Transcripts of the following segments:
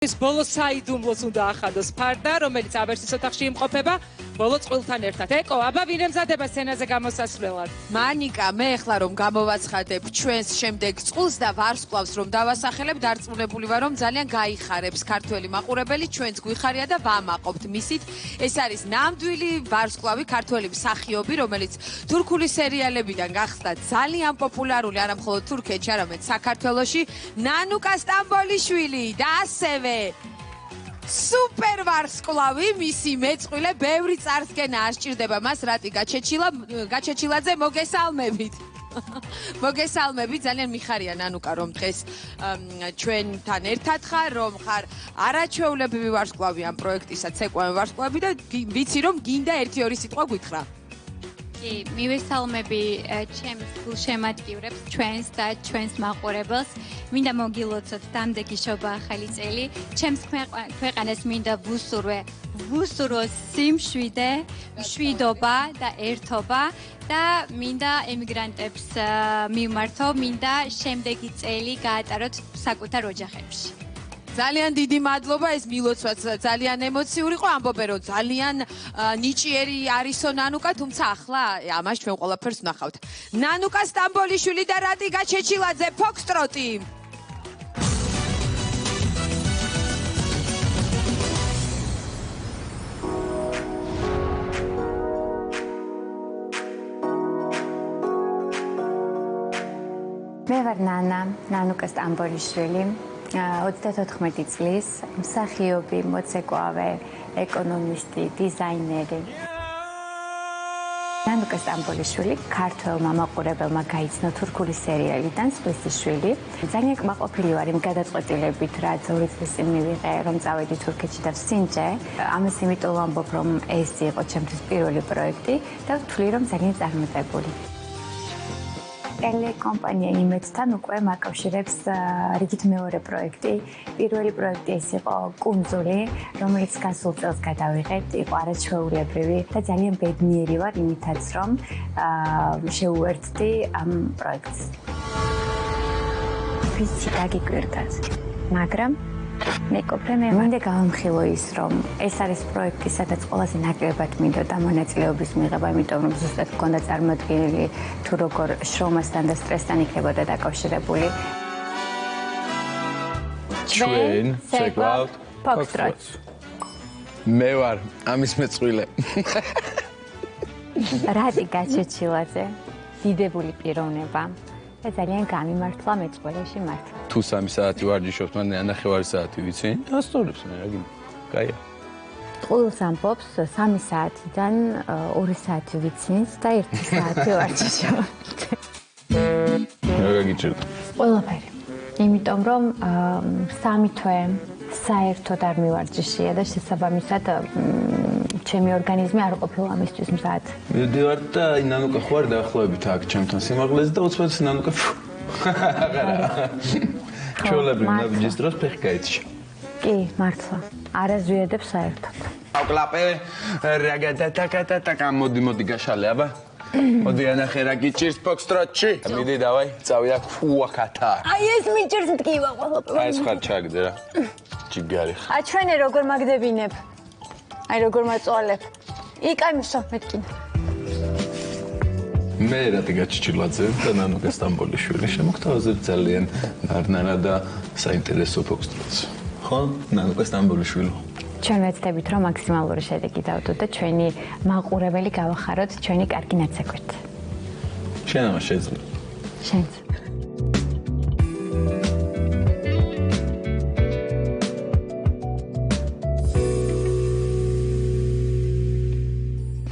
ის ბოლო საიდუმლოს უნდა ახადოს ფარდა, რომელიც ავერსის ოთახში იმყოფება ბოლო წყვილთან ერთად. ეკო, აბა ვინ ემზადება სცენაზე გამოსასვლელად? მანიკა, მე ახლა რომ გამოვაცხადებ ჩვენს შემდეგ წყვილს და ვარსკვლავს რომ დავასახელებ, დარწმუნებული ვარ რომ ძალიან გაიხარებს ქართველი მაყურებელი, ჩვენც გვიხარია და ვამაყობთ მისით. ეს არის ნამდვილი ვარსკვლავი, ქართველი მსახიობი, რომელიც თურქული სერიალებიდან გახსდა ძალიან პოპულარული, არა მხოლოდ თურქეთში, არამედ საქართველოში, ნანუკა სტამბოლიშვილი და ასევე სუპერ ვარსკვლავი, მისი მეწყვილე, ბევრი წარსდგენა ასჭირდება მას, რატი გაჩეჩილაძე, მოგესალმებით. მოგესალმებით, ძალიან მიხარია ნანუკა, რომ დღეს ჩვენთან ერთად ხარ, რომ ხარ არაჩვეულებრივი ვარსკვლავი ამ პროექტისა ცეკვავე ვარსკვლავი და ვიცი რომ გინდა 1-2 სიტყვა გითხრა. კი, მივესალმები ჩემს გულშემატკივრებს, ჩვენს და ჩვენს მაყურებელს. მინდა მოგილოცოთ დამდეგი შობა ახალი წელი. ჩემს ქვეყანას მინდა ვუსურვო სიმშვიდე, მშვიდობა და ერთობა და მინდა ემიგრანტებს მიმართო, მინდა შემდეგი წელი გაატაროთ საკუთარ ოჯახებში. ძალიან დიდი მადლობა, ეს მილოცვაც ძალიან ემოციური იყო, ამბობენ რომ ძალიან ნიჭიერი არისო ნანუკა, თუმცა ახლა ამას ჩვენ ყველაფერს ვნახავთ. ნანუკა სტამბოლიშვილი და რატი გაჩეჩილაძე, ფოქსტროტი. მე ვარ ნანუკა სტამბოლიშვილი. 34 წლის, მსახიობი, მოცეკვავე, ეკონომისტი, დიზაინერი. ნანუკა სტამბოლიშვილი ქართველმა მაყურებელმა გაიცნო თურქული სერიალიდან „სპლისი შვილი“. ძალიან კმაყოფილი ვარ იმ გადაწყვეტილებით, რაც 2 წლის წინ მივიღე, რომ წავედი თურქეთში და ვსინჯე. ამას იმიტომ ვამბობ, რომ ეს იყო ჩემთვის პირველი პროექტი და ვთვლი, რომ ძალიან წარმატებული. ტელეკომპანია იმედთან უკვე მაკავშირებს რიგით მეორე პროექტი. პირველი პროექტი ეს იყო კუნძული, რომელიც გასულ წელს გადავიღეთ, იყო არაჩვეულებრივი და ძალიან ბედნიერი ვარ იმითაც, რომ შეუერთდი ამ პროექტს. ვიცი გაგიკვირდათ, მაგრამ მეკობრე მე მინდა გავამხილო ის, რომ ეს არის პროექტი, სადაც ყველაზე ნაკლებად მინდოდა მონაწილეობის მიღება, იმიტომ რომ ზუსტად მქონდა წარმოდგენილი თუ როგორ შრომასთან და სტრესთან იქნებოდა დაკავშირებული. ჩვენ ცეკვავთ ფოქსტროტს. მე ვარ ამის მეწყვილე. რატი გაჩეჩილაძე, დიდებული პიროვნება და ძალიან გამიმართლა მეწყვილეში მართლა. თუ 3 საათი ვარჯიშობთ, მან 9:30 საათი ვიცი? დასწორებს მე, რა გინდა. კაია. წყვილს ამბობს 3 საათიდან 2 საათი ვიცინს და 1 საათი ვარჯიშობთ. რა გაგიჭირდა? ყველაფერი. იმიტომ რომ 3 თვე საერთოდ არ მივარჯიშია და შესაბამისად ჩემი ორგანიზმი არ ყოფილა ამისთვის მზად. მივდივარ და ნანუკა ხوار დაახლოებით აქ ჩემთან სიმაღლეზე და უცბად ნანუკა აღარა. ჩვეულებრივ ნაბიჯის დროს ფეხი გაიჩი. კი, მართლა. არაზვიადებ საერთოდ. აკლაპე რაგადატაკატაკა მოდი გაშალე აბა. მოდი ანახე რა გიჭირს ფოქსტროტში. მიდი დავაი, წავიდა ფუაკათა. აი ეს მიჭირს მტკივა ყველაფერი. აი ეს ხარ ჩაგდე რა. ჯიგარი ხარ. აი ჩვენი როგორ მაგდებინებ? აი როგორ მაწვალებ? იკაი მოსო მეთკინა. მე რატი გაჩიჩილაძე და ნანუკა სტამბოლიშვილი შემოგთავაზებ ძალიან ნარნარა და საინტერესო ფოქსტროტს. ხო, ნანუკა სტამბოლიშვილი. ჩვენ ვეცდებით, რომ მაქსიმალური შედეგი დავდოთ და ჩვენი მაყურებელი გავახაროთ ჩვენი კარგი ნაცეკვით. შენ ამას შეძლებ. შენც.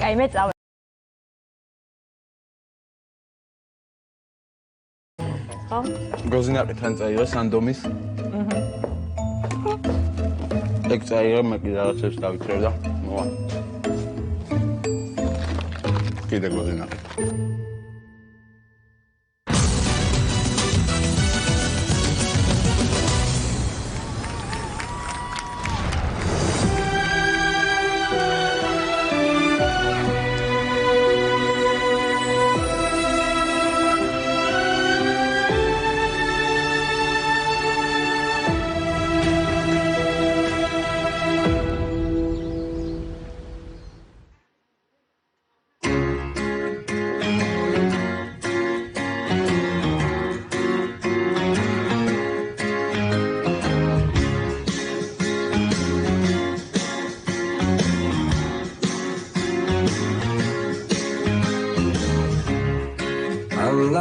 კაი, მე წავ გოზინაყიდან წაიღო სანდომის. ეგ წაიღო, მე კიდე რაღაცებს დავიწერე და მოვა. კიდე გოზინაყი.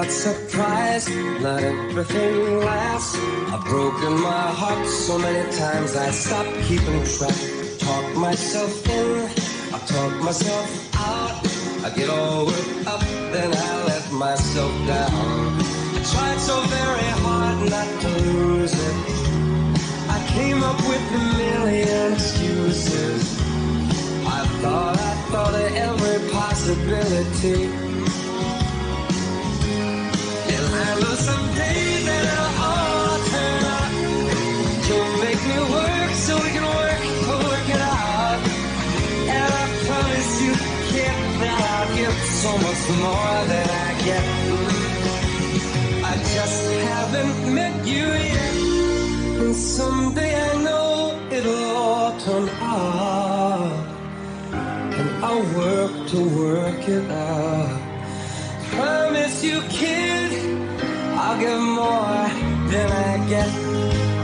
What surprise, not everything lasts. I've broken my heart so many times I stopped keeping track. Talk myself in, I talk myself out. I get all worked up, then I let myself down. I tried so very hard not to lose it. I came up with a million excuses. I thought of every possibility. And I know someday that it'll all turn out. You'll make me work so we can work it out. And I promise you, kid, that I'll give so much more than I get. I just haven't met you yet. And someday I know it'll all turn out. And I'll work to work it out. Promise you, kid, I'll give more than I get,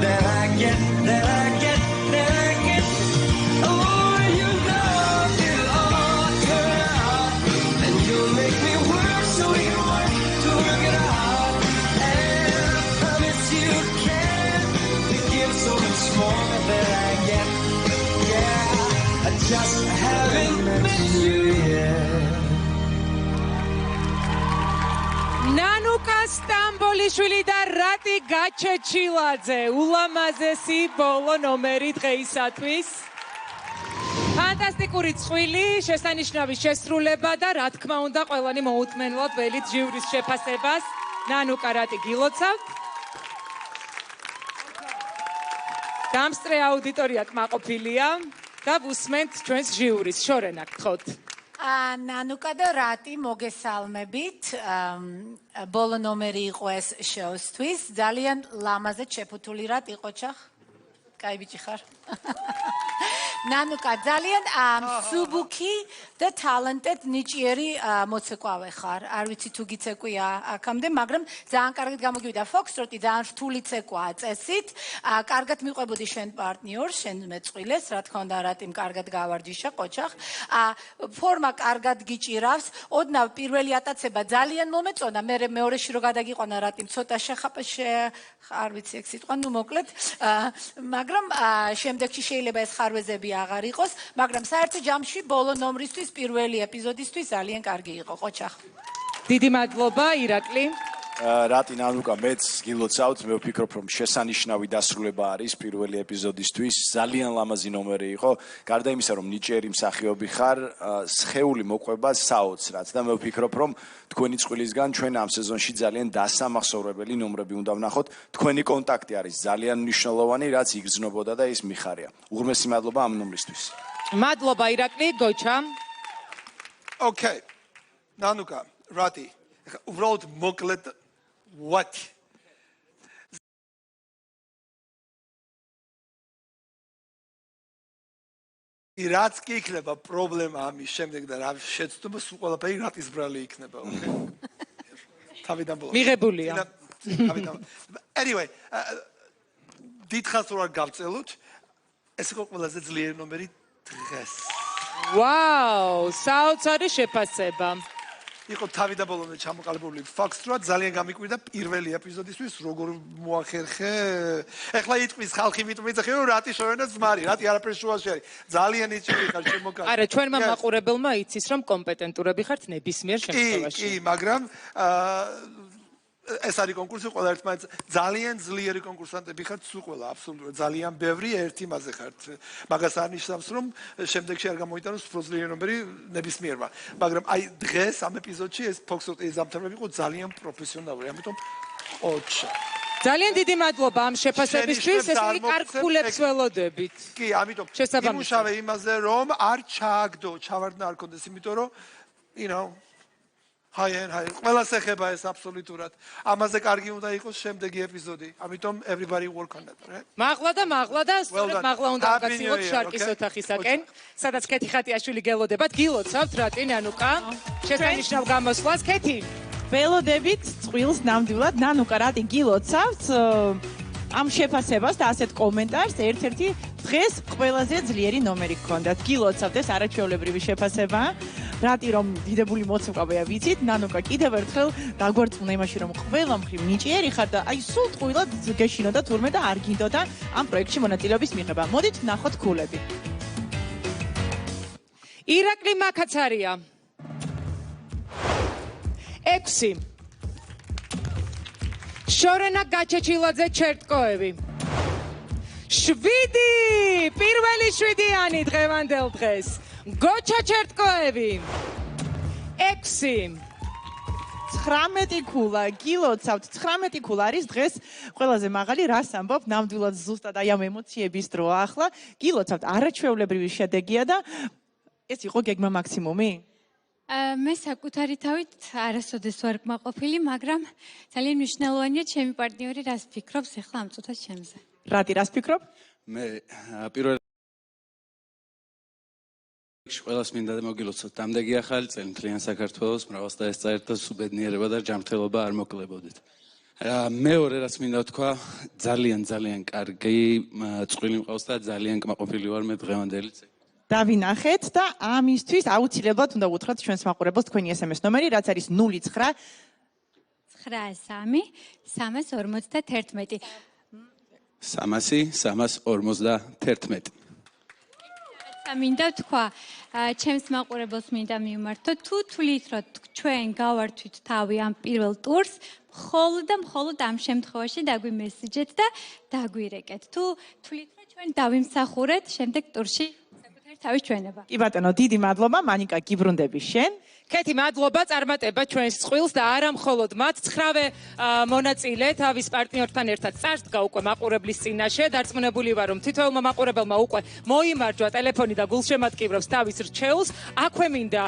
than I get, than I get, than I get. Oh, you know it'll all turn out. And you'll make me work so we can work to work it out. And I promise you, kid, to give so much more than I get. Yeah, I just haven't met you yet. ნანუკა სტამბოლიშვილი და რატი გაჩეჩილაძე ულამაზესი ბოლო ნომერი დღეისათვის. ფანტასტიკური წვილი, შესანიშნავი შესრულება და რა თქმა უნდა ყველანი მოუთმენლად ველით ჟიურის შეფასებას. ნანუკა რატი გილოცავთ? დამსწრე აუდიტორია კმაყოფილია და ვუსმენთ ჩვენს ჟიურის. შორენა გთხოვთ. ნანუკა და რატი მოგესალმებით. ბოლო ნომერი იყო ეს შოუსთვის. ძალიან ლამაზად შეფუთული რატ იყო ჩახ? კაი ბიჭი ხარ. ნანუკა ძალიან მსუბუქი და ტალანტედ ნიჭიერი მოცეკვავე ხარ. არ ვიცი თუ გიცეკვია აქამდე, მაგრამ ძალიან კარგად გამოგივიდა ფოქსტროტი, ძალიან რთული ცეკვაა წესით. კარგად მიყვებოდი შენ პარტნიორს, შენ მეწყვილეს, რა თქმა უნდა, რატიმ კარგად გავარჯიშა ყოჩახ. ფორმა კარგად გიჭირავს. ოდნავ პირველი ატაცება ძალიან მომეწონა, მე მეორეში რო გადაგიყვანა რატიმ ცოტა არ ვიცი ეგ სიტყვა, ნუ მოკლედ, მაგრამ შემდეგში შეიძლება ეს ხარვეზები აღარ იყოს, მაგრამ საერთო ჯამში ბოლო ნომრისთვის პირველი ეპიზოდისთვის ძალიან კარგი იყო, ყოჩახ. დიდი მადლობა, ირაკლი. რატი ნანუკა მეც გილოცავთ, მე ვფიქრობ რომ შესანიშნავი დასრულება არის პირველი ეპიზოდისთვის, ძალიან ლამაზი ნომერი იყო, გარდა იმისა რომ ნიჭიერი მსახიობი ხარ, სხეული მოყვება საოცრად და მე ვფიქრობ რომ თქვენი წყვილისგან ჩვენ ამ სეზონში ძალიან დასამახსოვრებელი ნომრები უნდა ვნახოთ, თქვენი კონტაქტი არის ძალიან მნიშვნელოვანი, რაც იგრძნობოდა და ის მიხარია. უღრმესი მადლობა ამ ნომრისთვის. მადლობა ირაკლი, გოჩა. Okay. ნანუკა, რატი? უბრალოდ მოკლედ what? რაც კი იქნება პრობლემა ამის შემდეგ და რა შეცდომა სულ ყველაფერი რატის ბრალი იქნება, okay? თავიდან ბოლოს. მიღებულია. Anyway, დიდხანს რო არ გავწელოთ, ეს იყო ყველაზე ძლიერი ნომერი დღეს. ვაუ, საოცარი შეფასება. იყო თავიდან ბოლომდე ჩამოყალიბებული Foxtrot, ძალიან გამიკვირდა პირველი ეპიზოდისთვის, როგორ მოახერხე. ეხლა იტყვის ხალხი მიტყვიძახე, რომ რატი შოვენა ძმარი, რატი არაფერი შუაში არის. ძალიან იჭირი ხარ შემოგა. არა, ჩვენმა მაყურებელმა იცის, რომ კომპეტენტურები ხართ ნებისმიერ შემთხვევაში. კი, მაგრამ ეს არის კონკურსი, ყველა ერთმანეთს ძალიან ძლიერი კონკურსანტები ხართ, სულ ყველა აბსოლუტურად ძალიან ბევრი ერთი მასე ხართ. მაგას არ ნიშნავს, რომ შემდეგში არ გამოიტანოს უფრო ძლიერი ნომერი ნებისმიერმა. მაგრამ აი დღეს ამ ეპიზოდში ეს Foxtrot-ის ზამთარები იყო ძალიან პროფესიონალური, ამიტომ ოჩა. ძალიან დიდი მადლობა ამ შეფასებისთვის, ესეთი კარგ ფულებს ველოდებით. კი, ამიტომ იმუშავე იმაზე, რომ არ ჩააგდო, ჩავარდნა არ კონდეს, იმიტომ რომ ჰაი, ყველას ეხება ეს აბსოლუტურად. ამაზე კარგი უნდა იყოს შემდეგი ეპიზოდი. ამიტომ everybody work on that, right? მაღლა და სწორედ მაღლა უნდა გაგაცილოთ შარკის ოთახისაკენ, სადაც ქეთი ხატიაშვილი გელოდებათ. გილოცავთ რატი ნანუკა? შესანიშნავ გამოსვლას ქეთი. ველოდებით წყვილს ნამდვილად ნანუკა რატი გილოცავთ? ამ შეფასებას და ასეთ კომენტარს ერთ-ერთი დღეს ყველაზე ძლიერი ნომერი გქონდათ. გილოცავთ, ეს არაჩვეულებრივი შეფასება. რატი რომ დიდებული მოცეკვავეა ვიცით, ნანუკა კიდევ ერთხელ დაგვარწმუნა იმაში რომ ყველა მხრივ ნიჭიერი ხარ და აი სულ ტყუილად გეშინოდა თურმე და არ გინდოდა ამ პროექტში მონაწილეობის მიღება. მოდით ვნახოთ ქულები. ირაკლი მაკაცარია 6 შორენა გაჩეჩილაძე ჩერტკოევი 7 პირველი 7-იანი დღევანდელ დღეს გოჩა ჩერტკოევი 6 19 ქულა გილოცავთ 19 ქულა არის დღეს ყველაზე მაღალი რას ამბობ ნამდვილად ზუსტად აი ამ ემოციების დროა ახლა გილოცავთ არაჩვეულებრივი შედეგია და ეს იყო გეგმა მაქსიმუმი მე საკუთარი თავით არასოდეს ვარ კმაყოფილი, მაგრამ ძალიან მნიშვნელოვანია ჩემი პარტნიორი რას ფიქრობს ახლა ამ წუთას ჩემზე. რატი რას ფიქრობ? მე პირველ ყველას მინდა მოგილოცოთ დამდეგი ახალი წელი მთლიან საქართველოს მრავალს დაესწრეთ და სუბედნიერება და ჯანმრთელობა არ მოკლებოდეთ. მეორე რაც მინდა თქვა ძალიან კარგი წყვილი მყავს და ძალიან კმაყოფილი ვარ მე დღევანდელი წელი. დავინახეთ და ამისთვის აუცილებლად უნდა უთხრათ ჩვენს მაყურებელს თქვენი SMS ნომერი, რაც არის 09 93 351. 351. მინდა თქვა, ჩემს მაყურებელს მინდა მივმართო, თუ თვლით, რომ ჩვენ გავართვით თავი ამ პირველ ტურს, მხოლოდ ამ შემთხვევაში დაგვიმესიჯეთ და დაგვირეკეთ. თუ თვლით, რომ ჩვენ დავიმსახურეთ შემდეგ ტურში თავის ჩვენება. კი ბატონო, დიდი მადლობა, მანიკა, გიბრუნდები შენ. კეთი, მადლობა, წარმატება ჩვენს წყვილს და არა მხოლოდ მათ 9-ვე მონაწილე თავის პარტნიორთან ერთად წარსდგა უკვე მაყურებლის წინაშე. დარწმუნებული ვარ, რომ თითოეულმა მაყურებელმა უკვე მოიმარჯვა ტელეფონი და გულშემატკივრებს თავის რჩეულს. აქვე მინდა